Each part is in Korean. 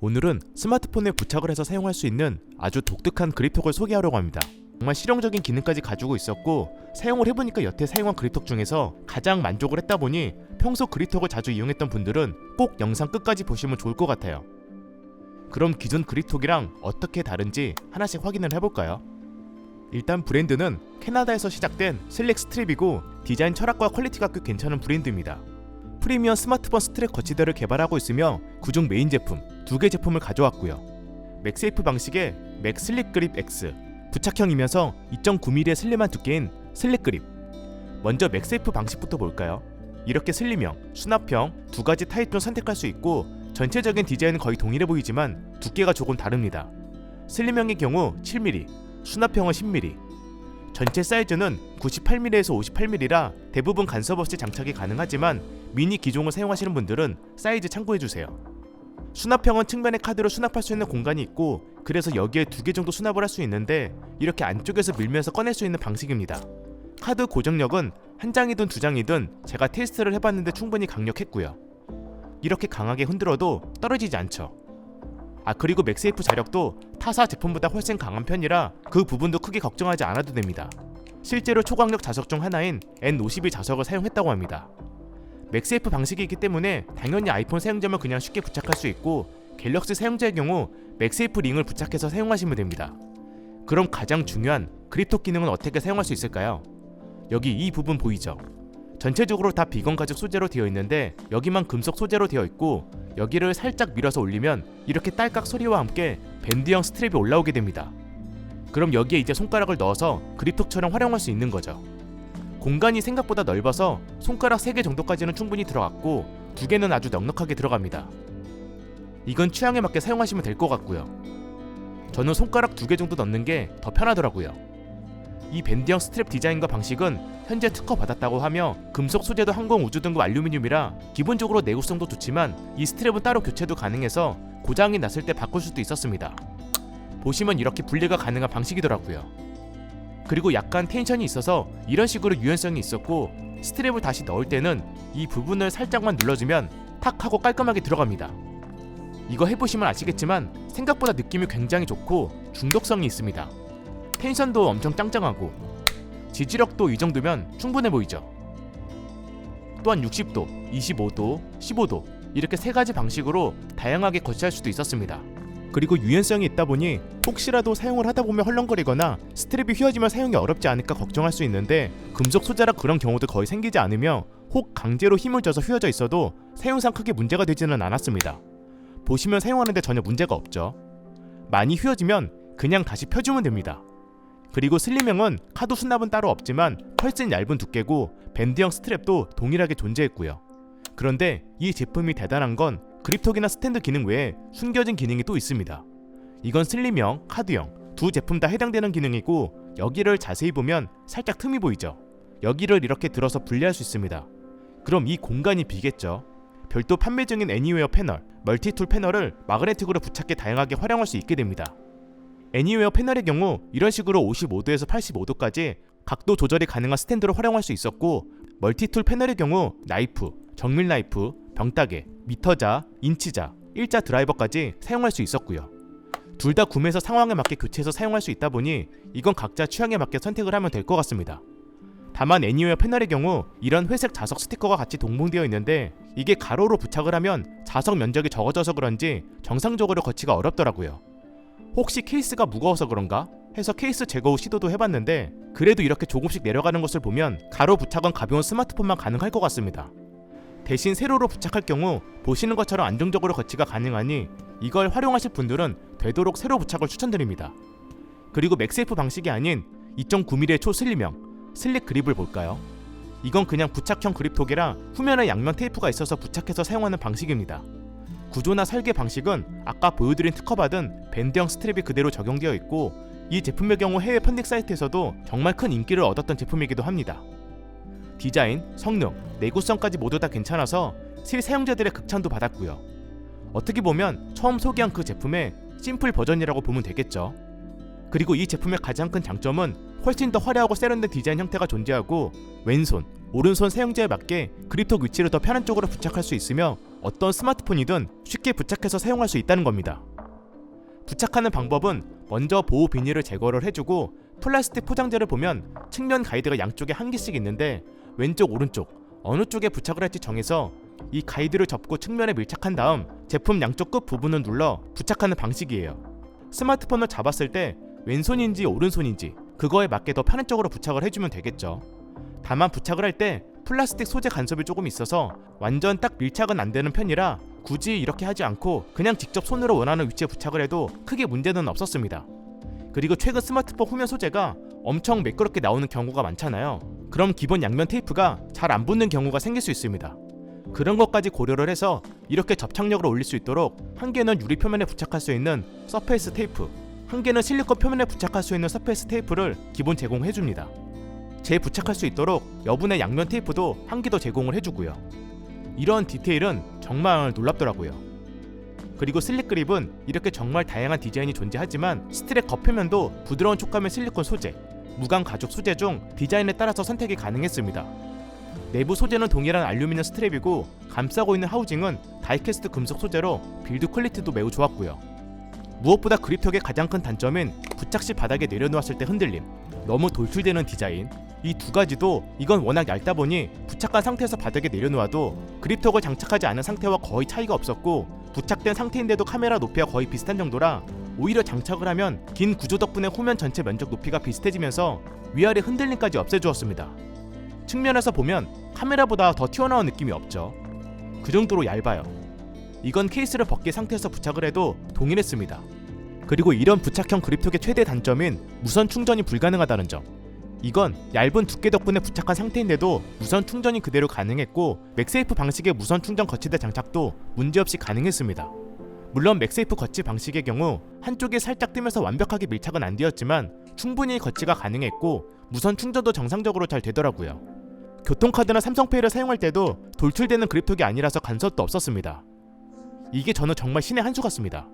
오늘은 스마트폰에 부착을 해서 사용할 수 있는 아주 독특한 그립톡을 소개하려고 합니다. 정말 실용적인 기능까지 가지고 있었고 사용을 해보니까 여태 사용한 그립톡 중에서 가장 만족을 했다 보니 평소 그립톡을 자주 이용했던 분들은 꼭 영상 끝까지 보시면 좋을 것 같아요. 그럼 기존 그립톡이랑 어떻게 다른지 하나씩 확인을 해볼까요? 일단 브랜드는 캐나다에서 시작된 슬릭 스트랩이고 디자인 철학과 퀄리티가 꽤 괜찮은 브랜드입니다. 프리미엄 스마트폰 스트랩 거치대를 개발하고 있으며 그중 메인 제품 2개 제품을 가져왔고요. 맥세이프 방식의 맥 슬릭 그립 X, 부착형이면서 2.9mm의 슬림한 두께인 슬릭 그립. 먼저 맥세이프 방식부터 볼까요? 이렇게 슬림형, 수납형 두 가지 타입 중 선택할 수 있고 전체적인 디자인은 거의 동일해 보이지만 두께가 조금 다릅니다. 슬림형의 경우 7mm, 수납형은 10mm. 전체 사이즈는 98mm에서 58mm라 대부분 간섭 없이 장착이 가능하지만 미니 기종을 사용하시는 분들은 사이즈 참고해주세요. 수납형은 측면에 카드로 수납할 수 있는 공간이 있고 그래서 여기에 2개 정도 수납을 할 수 있는데 이렇게 안쪽에서 밀면서 꺼낼 수 있는 방식입니다. 카드 고정력은 한 장이든 2장이든 제가 테스트를 해봤는데 충분히 강력했고요. 이렇게 강하게 흔들어도 떨어지지 않죠. 그리고 맥세이프 자력도 타사 제품보다 훨씬 강한 편이라 그 부분도 크게 걱정하지 않아도 됩니다. 실제로 초강력 자석 중 하나인 N52 자석을 사용했다고 합니다. 맥세이프 방식이기 때문에 당연히 아이폰 사용자면 그냥 쉽게 부착할 수 있고 갤럭시 사용자의 경우 맥세이프 링을 부착해서 사용하시면 됩니다. 그럼 가장 중요한 그립톡 기능은 어떻게 사용할 수 있을까요? 여기 이 부분 보이죠? 전체적으로 다 비건 가죽 소재로 되어 있는데 여기만 금속 소재로 되어 있고 여기를 살짝 밀어서 올리면 이렇게 딸깍 소리와 함께 밴드형 스트랩이 올라오게 됩니다. 그럼 여기에 이제 손가락을 넣어서 그립톡처럼 활용할 수 있는 거죠. 공간이 생각보다 넓어서 손가락 3개 정도까지는 충분히 들어갔고 2개는 아주 넉넉하게 들어갑니다. 이건 취향에 맞게 사용하시면 될 것 같고요. 저는 손가락 2개 정도 넣는 게 더 편하더라고요. 이 밴드형 스트랩 디자인과 방식은 현재 특허 받았다고 하며 금속 소재도 항공 우주 등급 알루미늄이라 기본적으로 내구성도 좋지만 이 스트랩은 따로 교체도 가능해서 고장이 났을 때 바꿀 수도 있었습니다. 보시면 이렇게 분리가 가능한 방식이더라고요. 그리고 약간 텐션이 있어서 이런 식으로 유연성이 있었고 스트랩을 다시 넣을 때는 이 부분을 살짝만 눌러주면 탁 하고 깔끔하게 들어갑니다. 이거 해보시면 아시겠지만 생각보다 느낌이 굉장히 좋고 중독성이 있습니다. 텐션도 엄청 짱짱하고 지지력도 이 정도면 충분해 보이죠. 또한 60도, 25도, 15도 이렇게 3가지 방식으로 다양하게 거치할 수도 있었습니다. 그리고 유연성이 있다 보니 혹시라도 사용을 하다 보면 헐렁거리거나 스트랩이 휘어지면 사용이 어렵지 않을까 걱정할 수 있는데 금속 소재라 그런 경우도 거의 생기지 않으며 혹 강제로 힘을 줘서 휘어져 있어도 사용상 크게 문제가 되지는 않았습니다. 보시면 사용하는데 전혀 문제가 없죠. 많이 휘어지면 그냥 다시 펴주면 됩니다. 그리고 슬림형은 카드 수납은 따로 없지만 훨씬 얇은 두께고 밴드형 스트랩도 동일하게 존재했고요. 그런데 이 제품이 대단한 건 그립톡이나 스탠드 기능 외에 숨겨진 기능이 또 있습니다. 이건 슬림형, 카드형 두 제품 다 해당되는 기능이고 여기를 자세히 보면 살짝 틈이 보이죠? 여기를 이렇게 들어서 분리할 수 있습니다. 그럼 이 공간이 비겠죠? 별도 판매 중인 애니웨어 패널, 멀티툴 패널을 마그네틱으로 부착해 다양하게 활용할 수 있게 됩니다. 애니웨어 패널의 경우 이런 식으로 55도에서 85도까지 각도 조절이 가능한 스탠드로 활용할 수 있었고 멀티툴 패널의 경우 나이프, 정밀 나이프, 병따개, 미터자, 인치자, 일자 드라이버까지 사용할 수 있었고요. 둘 다 구매해서 상황에 맞게 교체해서 사용할 수 있다 보니 이건 각자 취향에 맞게 선택을 하면 될 것 같습니다. 다만 애니웨어 패널의 경우 이런 회색 자석 스티커가 같이 동봉되어 있는데 이게 가로로 부착을 하면 자석 면적이 적어져서 그런지 정상적으로 거치가 어렵더라고요. 혹시 케이스가 무거워서 그런가? 해서 케이스 제거 후 시도도 해봤는데 그래도 이렇게 조금씩 내려가는 것을 보면 가로 부착은 가벼운 스마트폰만 가능할 것 같습니다. 대신 세로로 부착할 경우 보시는 것처럼 안정적으로 거치가 가능하니 이걸 활용하실 분들은 되도록 세로 부착을 추천드립니다. 그리고 맥세이프 방식이 아닌 2.9mm의 초슬림형 슬릭 그립을 볼까요? 이건 그냥 부착형 그립톡이라 후면에 양면 테이프가 있어서 부착해서 사용하는 방식입니다. 구조나 설계 방식은 아까 보여드린 특허받은 밴드형 스트랩이 그대로 적용되어 있고 이 제품의 경우 해외 펀딩 사이트에서도 정말 큰 인기를 얻었던 제품이기도 합니다. 디자인, 성능, 내구성까지 모두 다 괜찮아서 실사용자들의 극찬도 받았고요. 어떻게 보면 처음 소개한 그 제품의 심플 버전이라고 보면 되겠죠. 그리고 이 제품의 가장 큰 장점은 훨씬 더 화려하고 세련된 디자인 형태가 존재하고 왼손, 오른손 사용자에 맞게 그립톡 위치를 더 편한 쪽으로 부착할 수 있으며 어떤 스마트폰이든 쉽게 부착해서 사용할 수 있다는 겁니다. 부착하는 방법은 먼저 보호 비닐을 제거를 해주고 플라스틱 포장재를 보면 측면 가이드가 양쪽에 한 개씩 있는데 왼쪽 오른쪽 어느 쪽에 부착을 할지 정해서 이 가이드를 접고 측면에 밀착한 다음 제품 양쪽 끝 부분을 눌러 부착하는 방식이에요. 스마트폰을 잡았을 때 왼손인지 오른손인지 그거에 맞게 더 편안적으로 부착을 해주면 되겠죠. 다만 부착을 할 때 플라스틱 소재 간섭이 조금 있어서 완전 딱 밀착은 안 되는 편이라 굳이 이렇게 하지 않고 그냥 직접 손으로 원하는 위치에 부착을 해도 크게 문제는 없었습니다. 그리고 최근 스마트폰 후면 소재가 엄청 매끄럽게 나오는 경우가 많잖아요. 그럼 기본 양면 테이프가 잘 안 붙는 경우가 생길 수 있습니다. 그런 것까지 고려를 해서 이렇게 접착력을 올릴 수 있도록 한 개는 유리 표면에 부착할 수 있는 서페이스 테이프, 한 개는 실리콘 표면에 부착할 수 있는 서페이스 테이프를 기본 제공해줍니다. 재부착할 수 있도록 여분의 양면 테이프도 한 개 더 제공을 해주고요. 이런 디테일은 정말 놀랍더라고요. 그리고 슬릭 그립은 이렇게 정말 다양한 디자인이 존재하지만 스트랩 겉표면도 부드러운 촉감의 실리콘 소재, 무광 가죽 소재 중 디자인에 따라서 선택이 가능했습니다. 내부 소재는 동일한 알루미늄 스트랩이고 감싸고 있는 하우징은 다이캐스트 금속 소재로 빌드 퀄리티도 매우 좋았고요. 무엇보다 그립톡의 가장 큰 단점인 부착 시 바닥에 내려놓았을 때 흔들림, 너무 돌출되는 디자인, 이 두 가지도 이건 워낙 얇다 보니 부착한 상태에서 바닥에 내려놓아도 그립톡을 장착하지 않은 상태와 거의 차이가 없었고 부착된 상태인데도 카메라 높이와 거의 비슷한 정도라 오히려 장착을 하면 긴 구조 덕분에 후면 전체 면적 높이가 비슷해지면서 위아래 흔들림까지 없애주었습니다. 측면에서 보면 카메라보다 더 튀어나온 느낌이 없죠. 그 정도로 얇아요. 이건 케이스를 벗긴 상태에서 부착을 해도 동일했습니다. 그리고 이런 부착형 그립톡의 최대 단점인 무선 충전이 불가능하다는 점. 이건 얇은 두께 덕분에 부착한 상태인데도 무선 충전이 그대로 가능했고 맥세이프 방식의 무선 충전 거치대 장착도 문제없이 가능했습니다. 물론 맥세이프 거치 방식의 경우 한쪽이 살짝 뜨면서 완벽하게 밀착은 안 되었지만 충분히 거치가 가능했고 무선 충전도 정상적으로 잘 되더라고요. 교통카드나 삼성페이를 사용할 때도 돌출되는 그립톡이 아니라서 간섭도 없었습니다. 이게 저는 정말 신의 한 수 같습니다.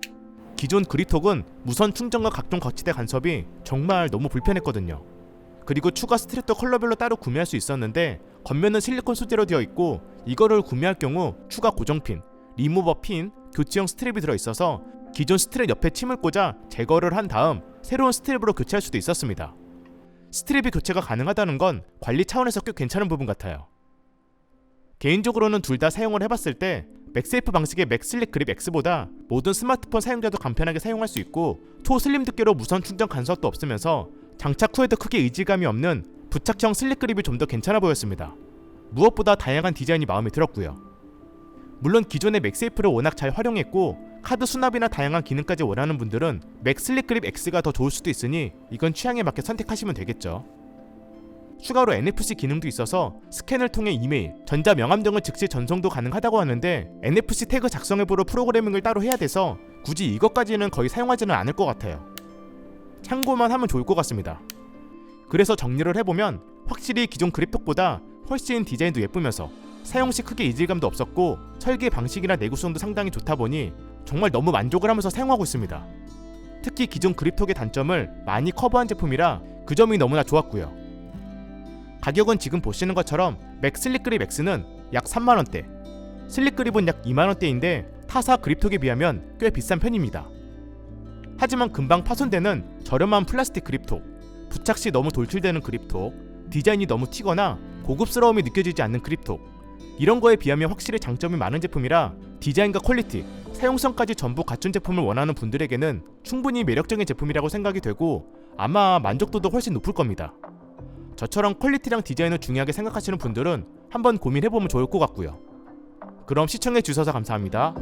기존 그립톡은 무선 충전과 각종 거치대 간섭이 정말 너무 불편했거든요. 그리고 추가 스트랩도 컬러별로 따로 구매할 수 있었는데 겉면은 실리콘 소재로 되어 있고 이거를 구매할 경우 추가 고정핀, 리무버 핀, 교체형 스트랩이 들어있어서 기존 스트랩 옆에 침을 꽂아 제거를 한 다음 새로운 스트랩으로 교체할 수도 있었습니다. 스트랩이 교체가 가능하다는 건 관리 차원에서 꽤 괜찮은 부분 같아요. 개인적으로는 둘 다 사용을 해봤을 때 맥세이프 방식의 맥슬릭 그립 X보다 모든 스마트폰 사용자도 간편하게 사용할 수 있고 초슬림 두께로 무선 충전 간섭도 없으면서 장착 후에도 크게 의지감이 없는 부착형 슬릭 그립이 좀 더 괜찮아 보였습니다. 무엇보다 다양한 디자인이 마음에 들었고요. 물론 기존의 맥세이프를 워낙 잘 활용했고 카드 수납이나 다양한 기능까지 원하는 분들은 맥슬릭 그립 X가 더 좋을 수도 있으니 이건 취향에 맞게 선택하시면 되겠죠. 추가로 NFC 기능도 있어서 스캔을 통해 이메일, 전자 명함 등을 즉시 전송도 가능하다고 하는데 NFC 태그 작성 앱으로 프로그래밍을 따로 해야 돼서 굳이 이것까지는 거의 사용하지는 않을 것 같아요. 참고만 하면 좋을 것 같습니다. 그래서 정리를 해보면 확실히 기존 그립톡보다 훨씬 디자인도 예쁘면서 사용 시 크게 이질감도 없었고 설계 방식이나 내구성도 상당히 좋다 보니 정말 너무 만족을 하면서 사용하고 있습니다. 특히 기존 그립톡의 단점을 많이 커버한 제품이라 그 점이 너무나 좋았고요. 가격은 지금 보시는 것처럼 맥 슬릭 그립 X는 약 3만원대, 슬릭 그립은 약 2만원대인데 타사 그립톡에 비하면 꽤 비싼 편입니다. 하지만 금방 파손되는 저렴한 플라스틱 그립톡, 부착 시 너무 돌출되는 그립톡, 디자인이 너무 튀거나 고급스러움이 느껴지지 않는 그립톡, 이런 거에 비하면 확실히 장점이 많은 제품이라 디자인과 퀄리티, 사용성까지 전부 갖춘 제품을 원하는 분들에게는 충분히 매력적인 제품이라고 생각이 되고 아마 만족도도 훨씬 높을 겁니다. 저처럼 퀄리티랑 디자인을 중요하게 생각하시는 분들은 한번 고민해보면 좋을 것 같고요. 그럼 시청해주셔서 감사합니다.